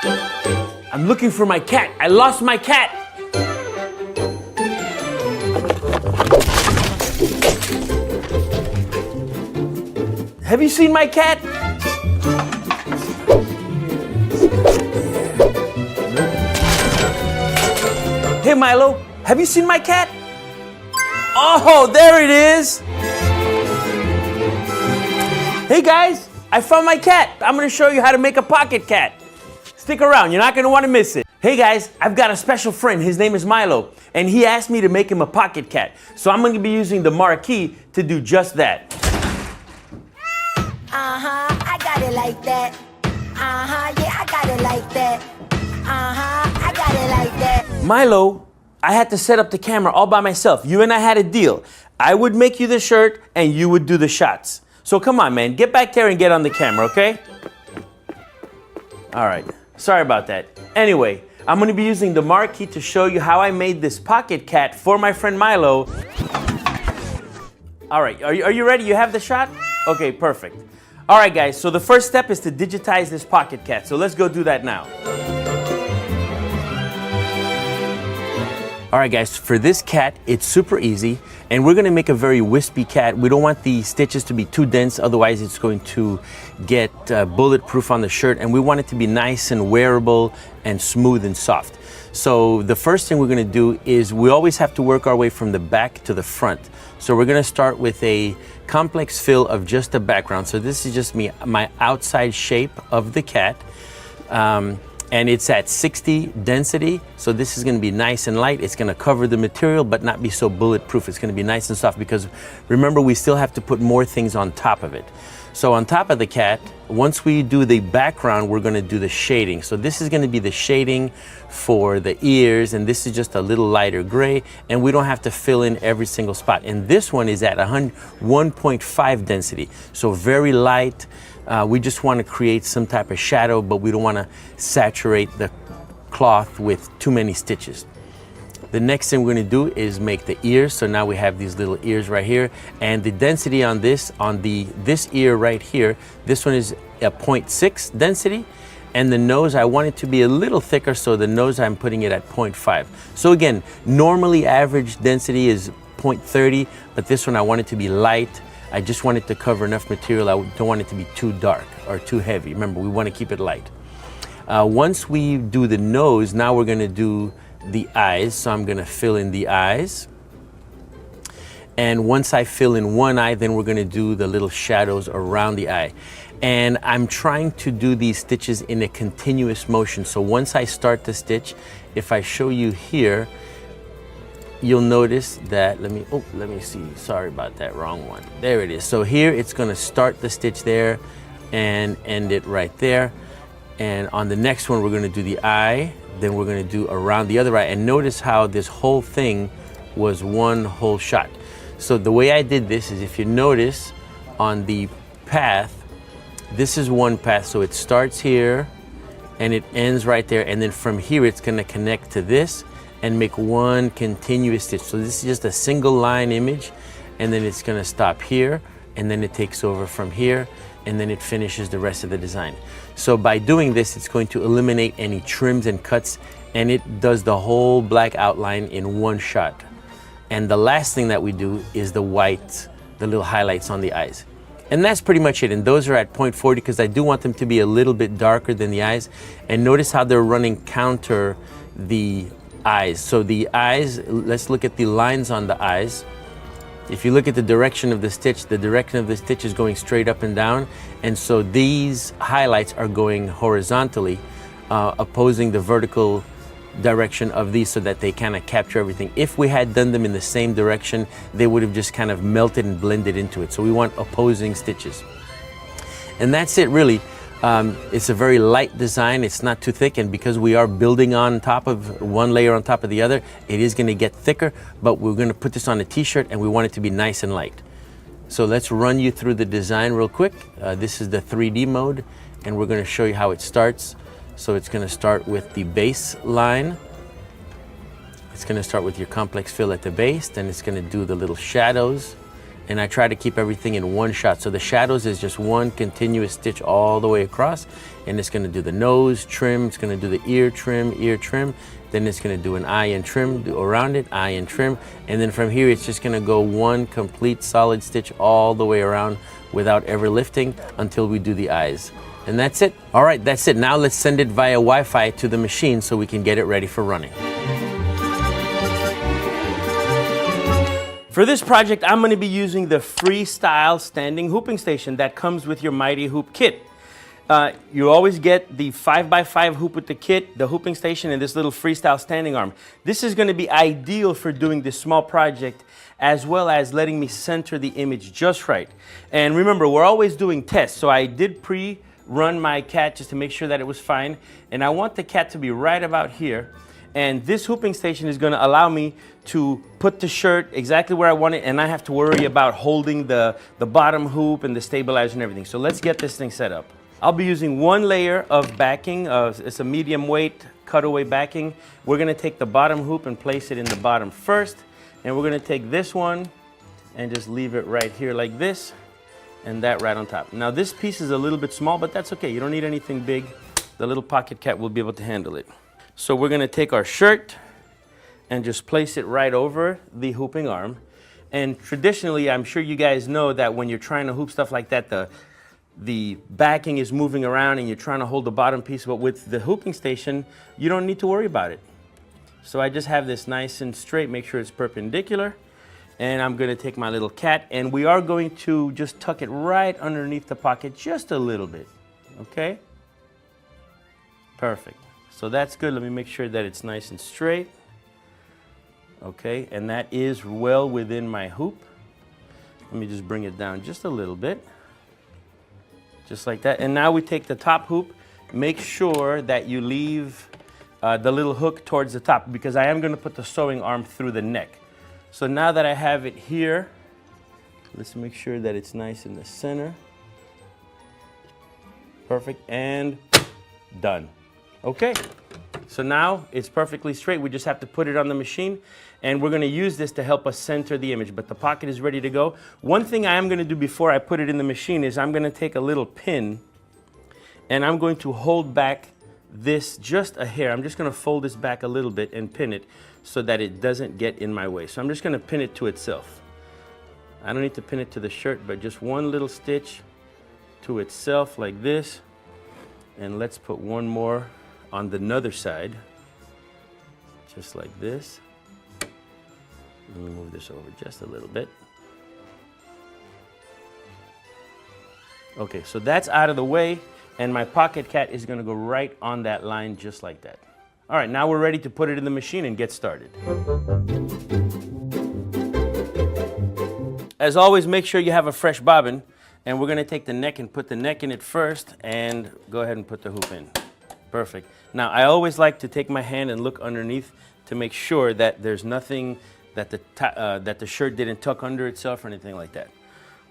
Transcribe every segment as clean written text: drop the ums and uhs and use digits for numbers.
I'm looking for my cat. I lost my cat. Have you seen my cat? Hey Milo, have you seen my cat? Oh, there it is. Hey guys, I found my cat. I'm gonna show you how to make a pocket cat. Stick around, you're not gonna wanna miss it. Hey guys, I've got a special friend. His name is Milo, and he asked me to make him a pocket cat. So I'm gonna be using the marquee to do just that. I got it like that. Yeah, I got it like that. I got it like that. Milo, I had to set up the camera all by myself. You and I had a deal. I would make you the shirt, and you would do the shots. So come on, man, get back there and get on the camera, okay? All right, sorry about that. Anyway, I'm gonna be using the marquee to show you how I made this pocket cat for my friend Milo. All right, are you ready? You have the shot? Okay, perfect. All right, guys, so the first step is to digitize this pocket cat. So let's go do that now. All right, guys, for this cat, it's super easy, and we're gonna make a very wispy cat. We don't want the stitches to be too dense, otherwise it's going to get bulletproof on the shirt, and we want it to be nice and wearable and smooth and soft. So the first thing we're gonna do is we always have to work our way from the back to the front. So we're gonna start with a complex fill of just the background. So this is just my outside shape of the cat. And it's at 60 density, so this is gonna be nice and light. It's gonna cover the material, but not be so bulletproof. It's gonna be nice and soft because remember, we still have to put more things on top of it. So on top of the cat, once we do the background, we're gonna do the shading. So this is gonna be the shading for the ears, and this is just a little lighter gray, and we don't have to fill in every single spot. And this one is at 1.5 density, so very light. We just want to create some type of shadow, but we don't want to saturate the cloth with too many stitches. The next thing we're going to do is make the ears. So now we have these little ears right here, and the density on this ear right here, this one is a 0.6 density, and the nose, I want it to be a little thicker, so the nose I'm putting it at 0.5. So again, normally average density is 0.30, but this one I want it to be light. I just want it to cover enough material. I don't want it to be too dark or too heavy. Remember, we want to keep it light. Once we do the nose, now we're going to do the eyes. So I'm going to fill in the eyes. And once I fill in one eye, then we're going to do the little shadows around the eye. And I'm trying to do these stitches in a continuous motion. So once I start the stitch, if I show you here, you'll notice that, let me see, sorry about that, wrong one. There it is. So here it's gonna start the stitch there and end it right there. And on the next one, we're gonna do the eye, then we're gonna do around the other eye. And notice how this whole thing was one whole shot. So the way I did this is, if you notice on the path, this is one path. So it starts here and it ends right there. And then from here, it's gonna connect to this and make one continuous stitch. So this is just a single line image, and then it's gonna stop here, and then it takes over from here, and then it finishes the rest of the design. So by doing this, it's going to eliminate any trims and cuts, and it does the whole black outline in one shot. And the last thing that we do is the white, the little highlights on the eyes. And that's pretty much it. And those are at 0.40 because I do want them to be a little bit darker than the eyes. And notice how they're running counter the eyes. So the eyes, let's look at the lines on the eyes. If you look at the direction of the stitch is going straight up and down. And so these highlights are going horizontally, opposing the vertical direction of these so that they kind of capture everything. If we had done them in the same direction, they would have just kind of melted and blended into it. So we want opposing stitches. And that's it really. It's a very light design. It's not too thick, and because we are building on top of one layer on top of the other, it is going to get thicker, but we're going to put this on a t-shirt and we want it to be nice and light. So let's run you through the design real quick. This is the 3D mode, and we're going to show you how it starts. So it's going to start with the base line. It's going to start with your complex fill at the base, then it's going to do the little shadows, and I try to keep everything in one shot. So the shadows is just one continuous stitch all the way across, and it's gonna do the nose trim, it's gonna do the ear trim, then it's gonna do an eye and trim, do around it, eye and trim, and then from here it's just gonna go one complete solid stitch all the way around without ever lifting until we do the eyes. And that's it. All right, that's it. Now let's send it via Wi-Fi to the machine so we can get it ready for running. For this project, I'm going to be using the freestyle standing hooping station that comes with your Mighty Hoop kit. You always get the 5x5 hoop with the kit, the hooping station, and this little freestyle standing arm. This is going to be ideal for doing this small project, as well as letting me center the image just right. And remember, we're always doing tests, so I did pre-run my cat just to make sure that it was fine. And I want the cat to be right about here. And this hooping station is going to allow me to put the shirt exactly where I want it, and not have to worry about holding the bottom hoop and the stabilizer and everything. So let's get this thing set up. I'll be using one layer of backing. It's a medium weight cutaway backing. We're going to take the bottom hoop and place it in the bottom first. And we're going to take this one and just leave it right here like this, and that right on top. Now this piece is a little bit small, but that's okay. You don't need anything big. The little pocket cat will be able to handle it. So we're going to take our shirt and just place it right over the hooping arm. And traditionally, I'm sure you guys know that when you're trying to hoop stuff like that, the backing is moving around and you're trying to hold the bottom piece, but with the hooping station, you don't need to worry about it. So I just have this nice and straight, make sure it's perpendicular, and I'm going to take my little cat, and we are going to just tuck it right underneath the pocket just a little bit, okay? Perfect. So that's good. Let me make sure that it's nice and straight. Okay, and that is well within my hoop. Let me just bring it down just a little bit. Just like that. And now we take the top hoop. Make sure that you leave the little hook towards the top, because I am going to put the sewing arm through the neck. So now that I have it here, let's make sure that it's nice in the center. Perfect, and done. Okay, so now it's perfectly straight. We just have to put it on the machine, and we're going to use this to help us center the image, but the pocket is ready to go. One thing I am going to do before I put it in the machine is I'm going to take a little pin, and I'm going to hold back this just a hair. I'm just going to fold this back a little bit and pin it so that it doesn't get in my way. So I'm just going to pin it to itself. I don't need to pin it to the shirt, but just one little stitch to itself like this. And let's put one more on the other side, just like this. Let me move this over just a little bit. Okay, so that's out of the way, and my pocket cat is going to go right on that line just like that. All right, now we're ready to put it in the machine and get started. As always, make sure you have a fresh bobbin, and we're going to take the neck and put the neck in it first, and go ahead and put the hoop in. Perfect. Now, I always like to take my hand and look underneath to make sure that there's nothing that the shirt didn't tuck under itself or anything like that.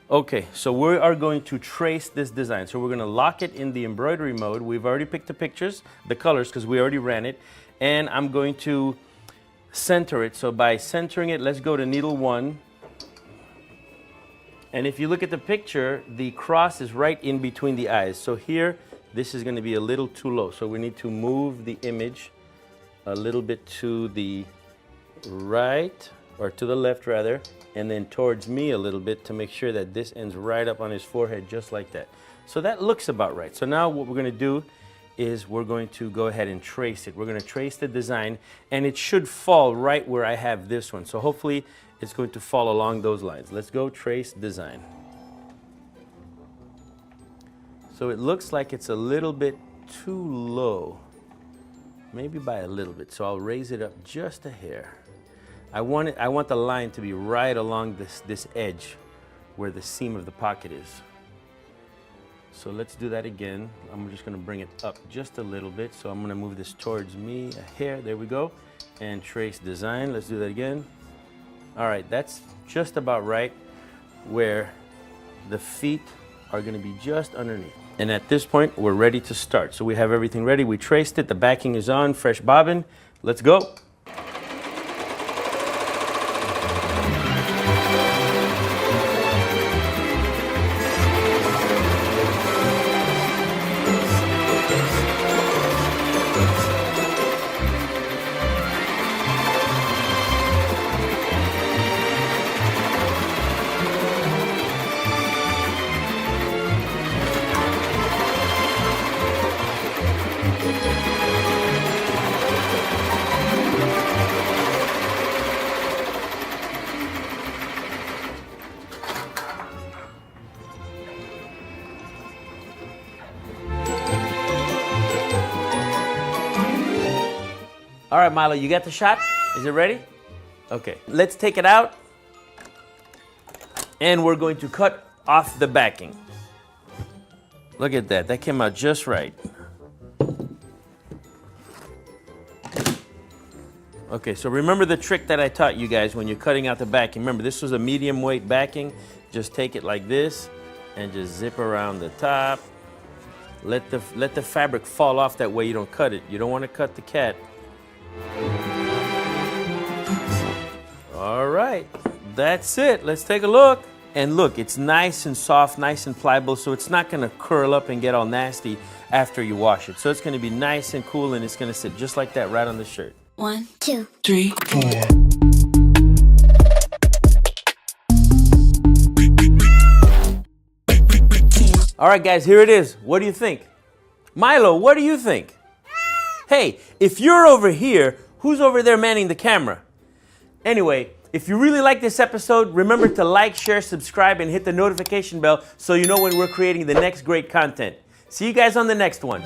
Okay, so we are going to trace this design. So we're going to lock it in the embroidery mode. We've already picked the pictures, the colors, because we already ran it. And I'm going to center it. So by centering it, let's go to needle 1. And if you look at the picture, the cross is right in between the eyes. So here, this is going to be a little too low. So we need to move the image a little bit to the right, or to the left rather, and then towards me a little bit to make sure that this ends right up on his forehead, just like that. So that looks about right. So now what we're going to do is we're going to go ahead and trace it. We're going to trace the design, and it should fall right where I have this one. So hopefully it's going to fall along those lines. Let's go trace design. So it looks like it's a little bit too low, maybe by a little bit. So I'll raise it up just a hair. I want the line to be right along this edge where the seam of the pocket is. So let's do that again. I'm just going to bring it up just a little bit. So I'm going to move this towards me a hair. There we go. And trace design. Let's do that again. All right, that's just about right where the feet are going to be just underneath. And at this point, we're ready to start. So we have everything ready. We traced it. The backing is on. Fresh bobbin. Let's go. All right, Milo, you got the shot? Is it ready? Okay, let's take it out. And we're going to cut off the backing. Look at that, that came out just right. Okay, so remember the trick that I taught you guys when you're cutting out the backing. Remember, this was a medium weight backing. Just take it like this and just zip around the top. Let the fabric fall off, that way you don't cut it. You don't want to cut the cat. All right, that's it. Let's take a look. And look, it's nice and soft, nice and pliable, so it's not gonna curl up and get all nasty after you wash it. So it's gonna be nice and cool, and it's gonna sit just like that right on the shirt. 1, 2, 3, 4. All right, guys, here it is. What do you think? Milo, what do you think? Hey, if you're over here, who's over there manning the camera? Anyway, if you really like this episode, remember to like, share, subscribe, and hit the notification bell so you know when we're creating the next great content. See you guys on the next one.